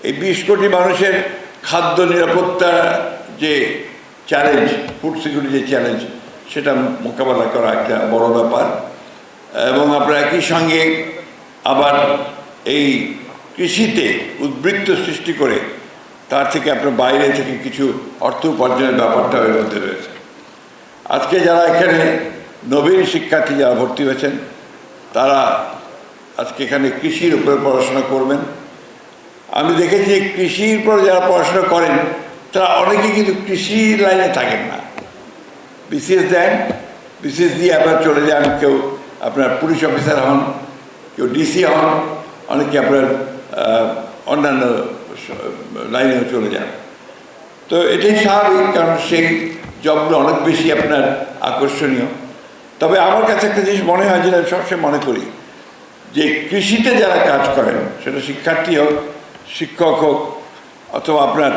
এই 20 কোটি মানুষের খাদ্য নিরাপত্তা যে চ্যালেঞ্জ, ফুড সিকিউরিটি যে চ্যালেঞ্জ, সেটা মোকাবেলা করা একটা বড় ব্যাপার। এবং আমরা একই সঙ্গে আবার এই কৃষিতে উদ্বৃত্ত সৃষ্টি করে তার থেকে আপনার বাইরে থেকে কিছু অর্থ উপার্জনের ব্যাপারটা এর মধ্যে রয়েছে। আজকে যারা এখানে নবীন শিক্ষার্থী যারা ভর্তি হয়েছেন, তারা আজকে এখানে কৃষির উপরে পড়াশোনা করবেন। আমি দেখেছি কৃষির উপর যারা পড়াশোনা করেন তারা অনেকেই কিন্তু কৃষি লাইনে থাকেন না, বিসিএস দেন, বিসিএস দিয়ে আপনার চলে যান, কেউ আপনার পুলিশ অফিসার হন, কেউ ডিসি হন, অনেকে আপনার অন্যান্য লাইনেও চলে যান। তো এটাই স্বাভাবিক, কারণ সেই জবগুলো অনেক বেশি আপনার আকর্ষণীয়। তবে আমার কাছে একটা জিনিস মনে হয়, যেটা সবসময় মনে করি, যে কৃষিতে যারা কাজ করেন, সেটা শিক্ষার্থী হোক, শিক্ষক হোক, অথবা আপনার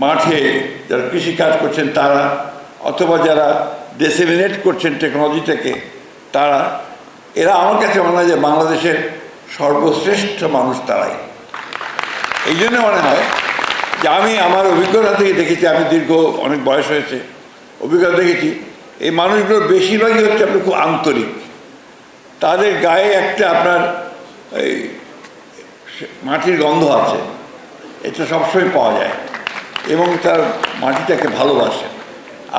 মাঠে যারা কৃষি কাজ করছেন তারা, অথবা যারা ডিসেমিনেট করছেন টেকনোলজিটাকে তারা, এরা আমার কাছে মনে হয় যে বাংলাদেশের সর্বশ্রেষ্ঠ মানুষ তারাই। এই জন্য মনে হয় যে আমি আমার অভিজ্ঞতা থেকে দেখেছি, আমি দীর্ঘ অনেক বয়স হয়েছে, অভিজ্ঞতা দেখেছি এই মানুষগুলোর বেশিরভাগই হচ্ছে আপনার খুব আন্তরিক। তাদের গায়ে একটা আপনার এই মাটির গন্ধ আছে, এটা সবসময় পাওয়া যায়, এবং তার মাটিটাকে ভালোবাসে।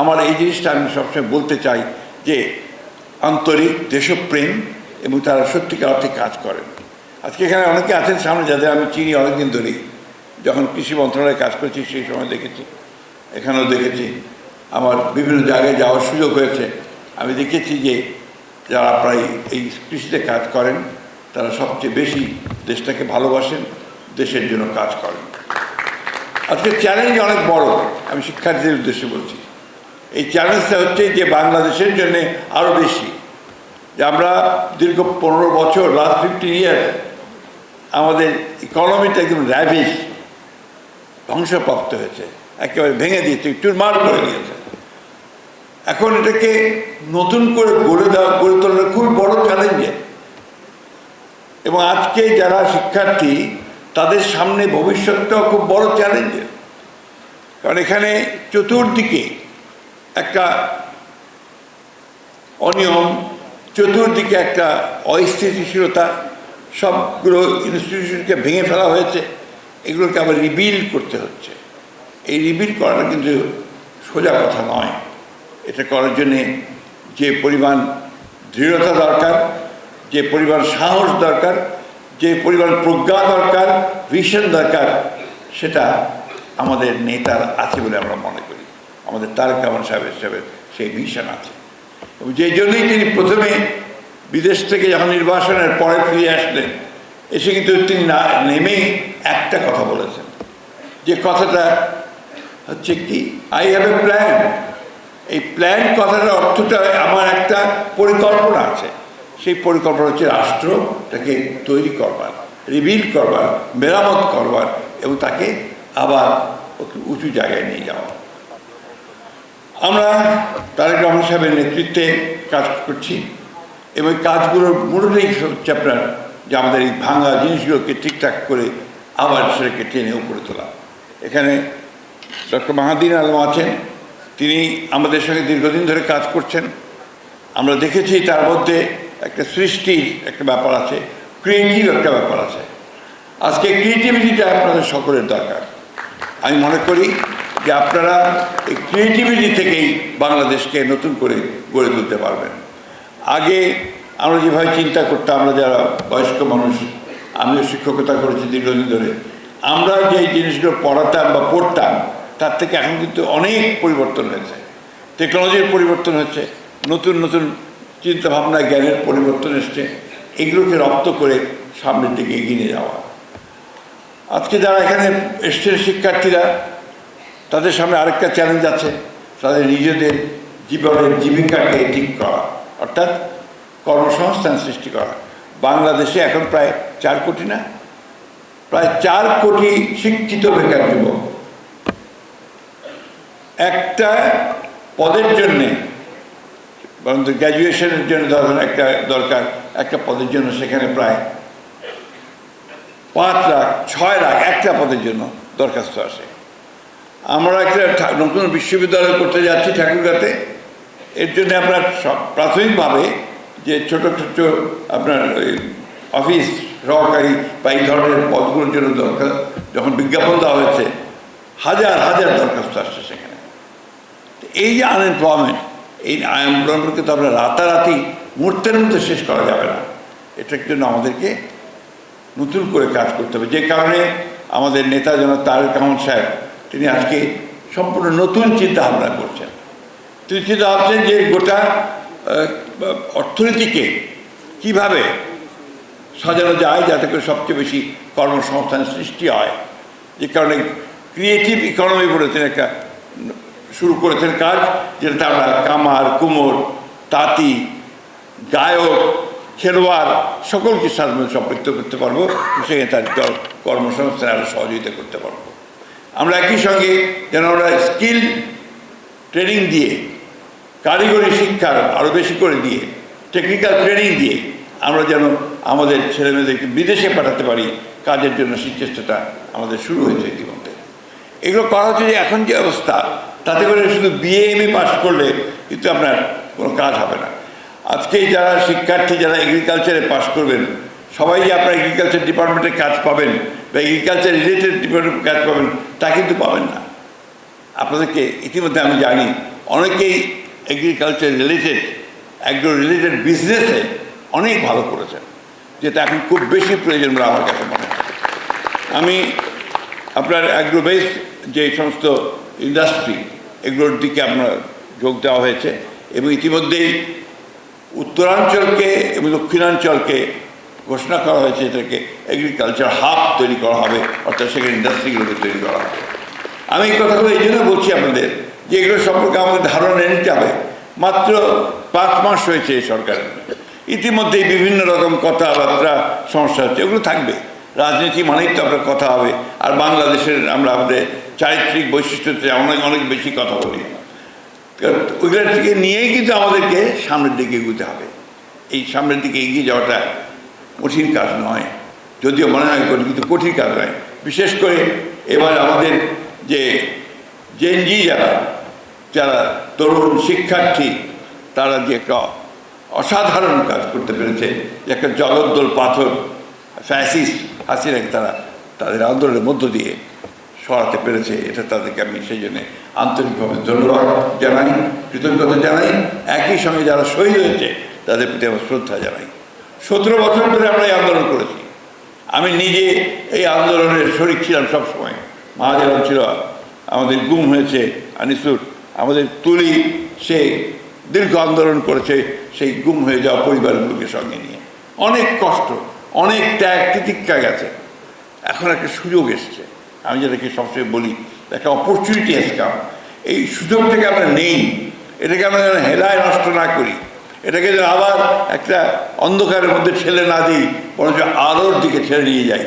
আমার এই জিনিসটা আমি সবসময় বলতে চাই যে আন্তরিক, দেশপ্রেম, এবং তারা সত্যিকার অর্থে কাজ করেন। আজকে এখানে অনেকে আছেন সামনে, যাদের আমি চিনি অনেকদিন ধরেই, যখন কৃষি মন্ত্রণালয়ে কাজ করেছি সেই সময় দেখেছি, এখানেও দেখেছি, আমার বিভিন্ন জায়গায় যাওয়ার সুযোগ হয়েছে। আমি দেখেছি যে যারা প্রায় এই কৃষিতে কাজ করেন তারা সবচেয়ে বেশি দেশটাকে ভালোবাসেন, দেশের জন্য কাজ করেন। আজকে চ্যালেঞ্জ অনেক বড়, আমি শিক্ষার্থীদের উদ্দেশ্যে বলছি। এই চ্যালেঞ্জটা হচ্ছে যে বাংলাদেশের জন্য আরও বেশি, যে আমরা দীর্ঘ 15 বছর, লাস্ট 15 ইয়ার্স, আমাদের ইকোনমিটা একদম র্যাভিশ, ধ্বংসপ্রাপ্ত হয়েছে, একেবারে ভেঙে দিয়েছে, চুরমার করে দিয়েছে। এখন এটাকে নতুন করে গড়ে তোলার খুব বড় চ্যালেঞ্জে, এবং আজকে যারা শিক্ষার্থী তাদের সামনে ভবিষ্যৎটাও খুব বড় চ্যালেঞ্জের। কারণ এখানে চতুর্দিকে একটা অনিয়ম, চতুর্দিকে একটা অস্থিতিশীলতা, সবগুলো ইনস্টিটিউশনকে ভেঙে ফেলা হয়েছে, এগুলোকে আবার রিবিল্ড করতে হচ্ছে। এই রিবিল্ড করাটা কিন্তু সোজা কথা নয়। এটা করার জন্যে যে পরিমাণ দৃঢ়তা দরকার, যে পরিমাণ সাহস দরকার, যে পরিমাণ প্রজ্ঞা দরকার, ভিশন দরকার, সেটা আমাদের নেতার আছে বলে আমরা মনে করি। আমাদের তারেক রহমান সাহেবের সেই ভিশন আছে, এবং যেই জন্যই তিনি প্রথমে বিদেশ থেকে যখন নির্বাসনের পরে ফিরে আসলেন, এসে কিন্তু তিনি নেমেই একটা কথা বলেছেন, যে কথাটা হচ্ছে কি, আই হ্যাভ এ প্ল্যান। এই প্ল্যান কথাটার অর্থটা, আমার একটা পরিকল্পনা আছে, সেই পরিকল্পনা হচ্ছে রাষ্ট্রটাকে তৈরি করবার, রিবিল্ড করবার, মেরামত করবার, এবং তাকে আবার উঁচু জায়গায় নিয়ে যাওয়া। আমরা তারেক রহমান সাহেবের নেতৃত্বে কাজ করছি, এবং কাজগুলোর মূলটাই হচ্ছে আপনার যে আমাদের এই ভাঙা জিনিসগুলোকে ঠিকঠাক করে আবার সেটাকে টেনে উপরে তোলা। এখানে ডক্টর মাহাদিন আলম আছেন, তিনি আমাদের সঙ্গে দীর্ঘদিন ধরে কাজ করছেন। আমরা দেখেছি তার মধ্যে একটা সৃষ্টির একটা ব্যাপার আছে, ক্রিয়েটিভ একটা ব্যাপার আছে। আজকে ক্রিয়েটিভিটিটা আপনাদের সকলের দরকার। আমি মনে করি যে আপনারা এই ক্রিয়েটিভিটি থেকেই বাংলাদেশকে নতুন করে গড়ে তুলতে পারবেন। আগে আমরা যেভাবে চিন্তা করতাম, আমরা যারা বয়স্ক মানুষ, আমিও শিক্ষকতা করেছি দীর্ঘদিন ধরে, আমরা যে জিনিসগুলো পড়াতাম বা পড়তাম তার থেকে এখন কিন্তু অনেক পরিবর্তন হয়েছে, টেকনোলজির পরিবর্তন হচ্ছে, নতুন নতুন চিন্তাভাবনা, জ্ঞানের পরিবর্তন এসছে। এগুলোকে রপ্ত করে সামনের দিকে এগিয়ে নিয়ে যাওয়া। আজকে যারা এখানে এসছেন শিক্ষার্থীরা, তাদের সামনে আরেকটা চ্যালেঞ্জ আছে, তাদের নিজেদের জীবনের জীবিকাকে ঠিক করা, অর্থাৎ কর্মসংস্থান সৃষ্টি করা। বাংলাদেশে এখন প্রায় 4 কোটি, না প্রায় 4 কোটি শিক্ষিত বেকার যুবক। একটা পদের জন্যে, বরং গ্র্যাজুয়েশনের জন্য ধরেন একটা দরকার, একটা পদের জন্য সেখানে প্রায় 5 লাখ 6 লাখ একটা পদের জন্য দরখাস্ত আসে। আমরা একটা নতুন বিশ্ববিদ্যালয় করতে যাচ্ছি ঠাকুরগাঁতে। এর জন্য আপনার প্রাথমিকভাবে যে ছোট ছোট আপনার ওই অফিস সহকারী বা এই ধরনের পদগুলোর জন্য দরকার, যখন বিজ্ঞাপন দেওয়া হয়েছে হাজার হাজার দরখাস্ত আসছে সেখানে। এই যে আনএমপ্লয়মেন্ট, এই আনএমপ্লয়মেন্টকে তো আমরা রাতারাতি মুহূর্তের মধ্যে শেষ করা যাবে না। এটার জন্য আমাদেরকে নতুন করে কাজ করতে হবে। যে কারণে আমাদের নেতা জনাব তারেক রহমান সাহেব তিনি আজকে সম্পূর্ণ নতুন চিন্তা ভাবনা করছেন। তিনি চিন্তা ভাবছেন যে গোটা অর্থনীতিকে কিভাবে সাজানো যায় যাতে করে সবচেয়ে বেশি কর্মসংস্থানের সৃষ্টি হয়। যে কারণে ক্রিয়েটিভ ইকোনমি বলে তিনি একটা শুরু করেছেন কাজ, যেটাতে আমরা কামার, কুমোর, তাঁতি, গায়ক, খেলোয়াড় সকলকে সাথে সম্পৃক্ত করতে পারবো, সেখানে তার কর্মসংস্থানে আরও সহযোগিতা করতে পারবো। আমরা একই সঙ্গে যেন আমরা স্কিল ট্রেনিং দিয়ে, কারিগরি শিক্ষার আরও বেশি করে দিয়ে, টেকনিক্যাল ট্রেনিং দিয়ে আমরা যেন আমাদের ছেলেমেয়েদেরকে বিদেশে পাঠাতে পারি কাজের জন্য, সেই চেষ্টাটা আমাদের শুরু হয়েছে ইতিমধ্যে। এগুলো করা হচ্ছে যে এখন যে অবস্থা, তাতে করে শুধু BA-MA পাস করলে কিন্তু আপনার কোনো কাজ হবে না। আজকে যারা শিক্ষার্থী যারা এগ্রিকালচারে পাস করবেন, সবাই যে আপনার এগ্রিকালচার ডিপার্টমেন্টে কাজ পাবেন বা এগ্রিকালচার রিলেটেড ডিপার্টমেন্টে কাজ পাবেন তা কিন্তু পাবেন না। আপনাদেরকে ইতিমধ্যে আমি জানি অনেকেই এগ্রিকালচার রিলেটেড, অ্যাগ্রো রিলেটেড বিজনেসে অনেক ভালো করেছেন, যেটা এখন খুব বেশি প্রয়োজন বলে আমার কাছে মনে হয়। আমি আপনার অ্যাগ্রো বেসড যে সমস্ত ইন্ডাস্ট্রি এগুলোর দিকে আপনার যোগ দেওয়া হয়েছে এবং ইতিমধ্যেই উত্তরাঞ্চলকে এবং দক্ষিণাঞ্চলকে ঘোষণা করা হয়েছে এটাকে এগ্রিকালচার হাব তৈরি করা হবে, অর্থাৎ সেখানে ইন্ডাস্ট্রিগুলোকে তৈরি করা হবে। আমি এই কথাগুলো এই জন্য বলছি আপনাদের যে এগুলো সম্পর্কে আমাদের ধারণা নিতে হবে। মাত্র 5 মাস হয়েছে এই সরকারের, ইতিমধ্যেই বিভিন্ন রকম কথাবার্তা সমস্যা হচ্ছে, এগুলো থাকবে। রাজনীতি মানেই তো আপনার কথা হবে। আর বাংলাদেশের আমরা আমাদের চারিত্রিক বৈশিষ্ট্যতে অনেক অনেক বেশি কথা বলি, ওইগুলোর থেকে নিয়েই কিন্তু আমাদেরকে সামনের দিকে এগোতে হবে। এই সামনের দিকে এগিয়ে যাওয়াটা কঠিন কাজ নয়, যদিও মনে হয় কিন্তু কঠিন কাজ নয়। বিশেষ করে এবার আমাদের যে জেনজি যারা যারা তরুণ শিক্ষার্থী, তারা যে একটা অসাধারণ কাজ করতে পেরেছে, যে একটা জগদ্দল পাথর ফ্যাসিস্ট হাসিনাকে তারা তাদের আন্দোলনের মধ্য দিয়ে সরাতে পেরেছে, এটা তাদেরকে আমি সেই জন্যে আন্তরিকভাবে ধন্যবাদ জানাই, কৃতজ্ঞতা জানাই। একই সঙ্গে যারা শহীদ হয়েছে তাদের প্রতি আমার শ্রদ্ধা জানাই। 17 বছর ধরে আমরা এই আন্দোলন করেছি। আমি নিজে এই আন্দোলনের শরিক ছিলাম সবসময়। মাহাজেরন ছিল, আমাদের গুম হয়েছে আনিসুর, আমাদের তুলি সে দীর্ঘ আন্দোলন করেছে সেই গুম হয়ে যাওয়া পরিবারগুলোকে সঙ্গে নিয়ে। অনেক কষ্ট, অনেক ত্যাগ তিতিক্ষা গেছে। এখন একটা সুযোগ এসছে, আমি যেটাকে সবসময় বলি একটা অপরচুনিটি এসছে। এই সুযোগটাকে আমরা নেই, এটাকে আমরা যেন হেলায় নষ্ট না করি, এটাকে যেন আবার একটা অন্ধকারের মধ্যে ঠেলে না দিই, বরঞ্চ আলোর দিকে ঠেলে নিয়ে যাই।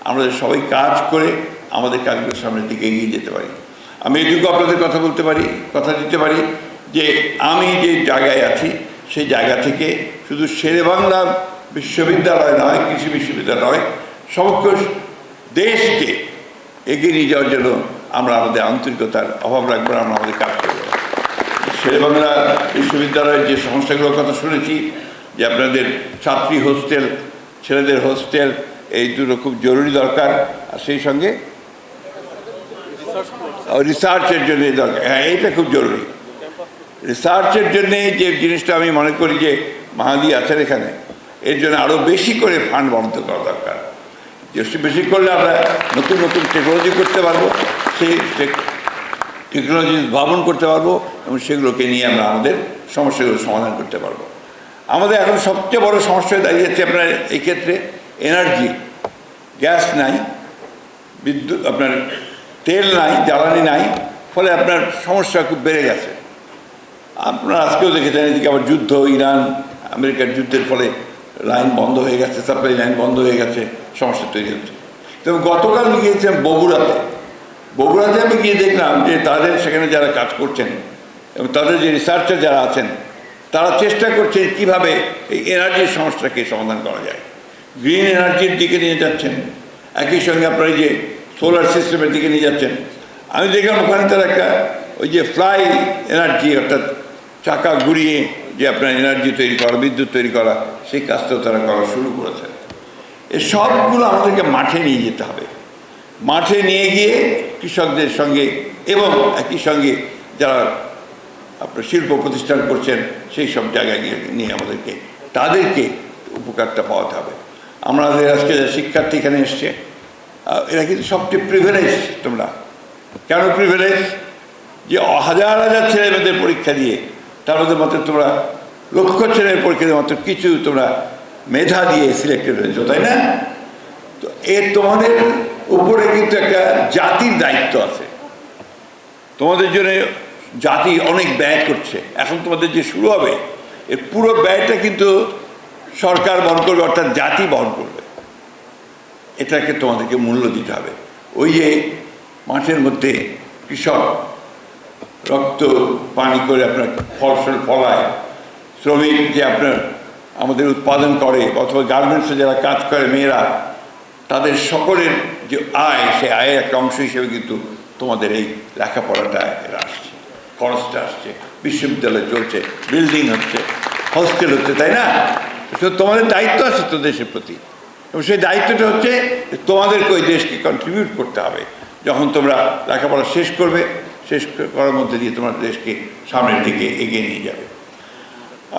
আমরা সবাই কাজ করে আমাদের কাজগুলোর সামনের দিকে এগিয়ে যেতে পারি। আমি এটুকু আপনাদের কথা দিতে পারি যে আমি যে জায়গায় আছি সেই জায়গা থেকে শুধু শেরেবাংলা বিশ্ববিদ্যালয় নয়, কৃষি বিশ্ববিদ্যালয় নয়, সমগ্র দেশকে এগিয়ে নিয়ে যাওয়ার জন্য আমরা আমাদের আন্তরিকতার অভাব রাখবো না, আমরা আমাদের কাজ করব। শেরেবাংলা বিশ্ববিদ্যালয়ের যে সমস্যাগুলোর কথা শুনেছি, যে আপনাদের ছাত্রী হোস্টেল, ছেলেদের হোস্টেল, এই দুটো খুব জরুরি দরকার। আর সেই সঙ্গে রিসার্চের জন্য দরকার, হ্যাঁ এইটা খুব জরুরি। রিসার্চের জন্যে যে জিনিসটা আমি মনে করি যে মাহাদি আছেন এখানে, এর জন্য আরও বেশি করে ফান্ড বন্ধ করা দরকার। বেশি করলে আমরা নতুন নতুন টেকনোলজি করতে পারবো, সেই টেকনোলজি ভাবন করতে পারবো এবং সেগুলোকে নিয়ে আমরা আমাদের সমস্যাগুলো সমাধান করতে পারবো। আমাদের এখন সবচেয়ে বড় সমস্যা দাঁড়িয়ে যাচ্ছে আপনার এই ক্ষেত্রে এনার্জি, গ্যাস নাই, বিদ্যুৎ আপনার তেল নাই, জ্বালানি নাই, ফলে আপনার সমস্যা খুব বেড়ে গেছে। আপনারা আজকেও দেখেছেন এদিকে আবার যুদ্ধ, ইরান আমেরিকার যুদ্ধের ফলে লাইন বন্ধ হয়ে গেছে, সাপ্লাই লাইন বন্ধ হয়ে গেছে, সমস্যা তৈরি হচ্ছে। তবে গতকাল আমি গিয়েছিলাম বগুড়াতে আমি গিয়ে দেখলাম যে তাদের সেখানে যারা কাজ করছেন এবং তাদের যে রিসার্চার যারা আছেন তারা চেষ্টা করছেন কীভাবে এই এনার্জির সমস্যাকে সমাধান করা যায়। গ্রিন এনার্জির দিকে নিয়ে যাচ্ছেন একই সঙ্গে আপনারা এই যে সোলার সিস্টেমের দিকে নিয়ে যাচ্ছেন, আমি দেখলাম ওখানে তারা একটা ওই যে ফ্লাই এনার্জি, অর্থাৎ চাকা ঘুরিয়ে যে আপনার এনার্জি তৈরি করা, বিদ্যুৎ তৈরি করা, সেই কাজটাও তারা করা শুরু করেছে। এই সবগুলো আমাদেরকে মাঠে নিয়ে যেতে হবে, মাঠে নিয়ে গিয়ে কৃষকদের সঙ্গে এবং একই সঙ্গে যারা আপনার শিল্প প্রতিষ্ঠান করছেন সেই সব জায়গায় গিয়ে নিয়ে আমাদেরকে তাদেরকে উপকারটা পাওয়াতে হবে। আমাদের আজকে যে শিক্ষার্থী এখানে এসছে, এরা কিন্তু সবচেয়ে প্রিভিলেজ। তোমরা কেন প্রিভিলেজ? যে হাজার হাজার ছেলেমেয়েদের পরীক্ষা দিয়ে তার মধ্যে মাত্র তোমরা লক্ষ ছেলের পরীক্ষা দিয়ে মাত্র কিছু তোমরা মেধা দিয়ে সিলেক্টেড হয়েছো, তাই না? তো তোমাদের উপরে কিন্তু একটা জাতির দায়িত্ব আছে। তোমাদের জন্য জাতি অনেক ব্যয় করছে। এখন তোমাদের যে শুরু হবে এর পুরো ব্যয়টা কিন্তু সরকার বহন করবে, অর্থাৎ জাতি বহন করবে। এটাকে তোমাদেরকে মূল্য দিতে হবে। ওই যে মাঠের মধ্যে কৃষক রক্ত পানি করে আপনার ফসল ফলায়, শ্রমিক যে আপনার আমাদের উৎপাদন করে, অথবা গার্মেন্টসে যারা কাজ করে মেয়েরা, তাদের সকলের যে আয়, সে আয়ের একটা অংশ হিসেবে কিন্তু তোমাদের এই লেখাপড়াটা আসছে, খরচটা আসছে, বিশ্ববিদ্যালয় চলছে, বিল্ডিং হচ্ছে, হস্টেল হচ্ছে, তাই না? তোমাদের দায়িত্ব আছে তো দেশের প্রতি, এবং সেই দায়িত্বটা হচ্ছে তোমাদেরকে ওই দেশকে কন্ট্রিবিউট করতে হবে। যখন তোমরা লেখাপড়া শেষ করবে, শেষ করার মধ্যে দিয়ে তোমার দেশকে সামনের দিকে এগিয়ে নিয়ে যাবে।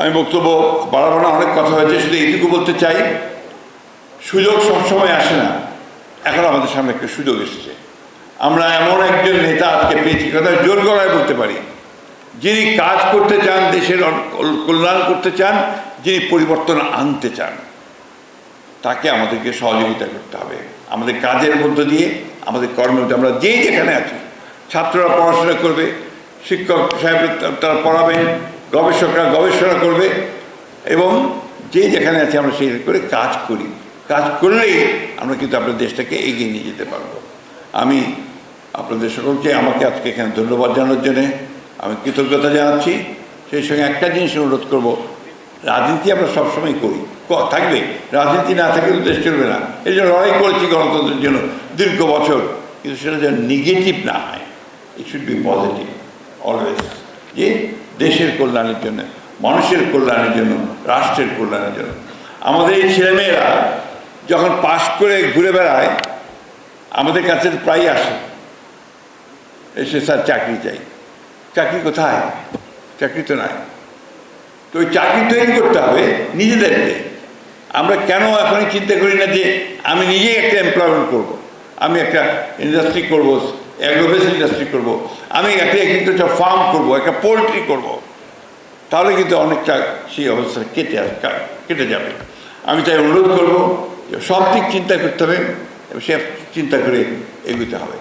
আমি বক্তব্য বাড়াবো না, অনেক কথা হয়েছে, শুধু এইটুকু বলতে চাই, সুযোগ সবসময় আসে না। এখন আমাদের সামনে একটা সুযোগ এসেছে। আমরা এমন একজন নেতা আজকে পেয়েছি, কথা জোর গলায় বলতে পারি, যিনি কাজ করতে চান, দেশের কল্যাণ করতে চান, যিনি পরিবর্তন আনতে চান। তাকে আমাদেরকে সহযোগিতা করতে হবে আমাদের কাজের মধ্য দিয়ে, আমাদের কর্মের মধ্যে। আমরা যেখানে আছি, ছাত্ররা পড়াশোনা করবে, শিক্ষক সাহেব তারা পড়াবেন, গবেষকরা গবেষণা করবে, এবং যেখানে আছি আমরা সেই করে কাজ করি। কাজ করলেই আমরা কিন্তু আপনার দেশটাকে এগিয়ে নিয়ে যেতে পারবো। আমি আপনাদের সকলকে আমাকে আজকে এখানে ধন্যবাদ জানানোর জন্যে আমি কৃতজ্ঞতা জানাচ্ছি। সেই সঙ্গে একটা জিনিস অনুরোধ করব, রাজনীতি আমরা সবসময় করি, থাকবে, রাজনীতি না থাকলে দেশ চলবে না। এই জন্য লড়াই করেছি গণতন্ত্রের জন্য দীর্ঘ বছর, কিন্তু সেটা যেন নেগেটিভ না হয়, it should be positive always, যে দেশের কল্যাণের জন্য, মানুষের কল্যাণের জন্য, রাষ্ট্রের কল্যাণের জন্য। আমাদের এই ছেলেমেয়েরা যখন পাশ করে ঘুরে বেড়ায়, আমাদের কাছে প্রায় আসে, এসে স্যার চাকরি চাই। চাকরি কোথায়? চাকরি তো নাই। তো ওই চাকরি তৈরি করতে হবে নিজেদেরকে। আমরা কেন এখনই চিন্তা করি না যে আমি নিজেই একটা এমপ্লয়মেন্ট করব, আমি একটা ইন্ডাস্ট্রি করব, অ্যাগ্রোবেস ইন্ডাস্ট্রি করব, আমি একটা এগ্রিকালচার ফার্ম করব, একটা পোলট্রি করব, তাহলে কিন্তু অনেকটা সেই অবস্থা কেটে যাবে। আমি তাই অনুরোধ করব যে সব দিক চিন্তা করতে হবে এবং সে চিন্তা করে এগোতে হবে।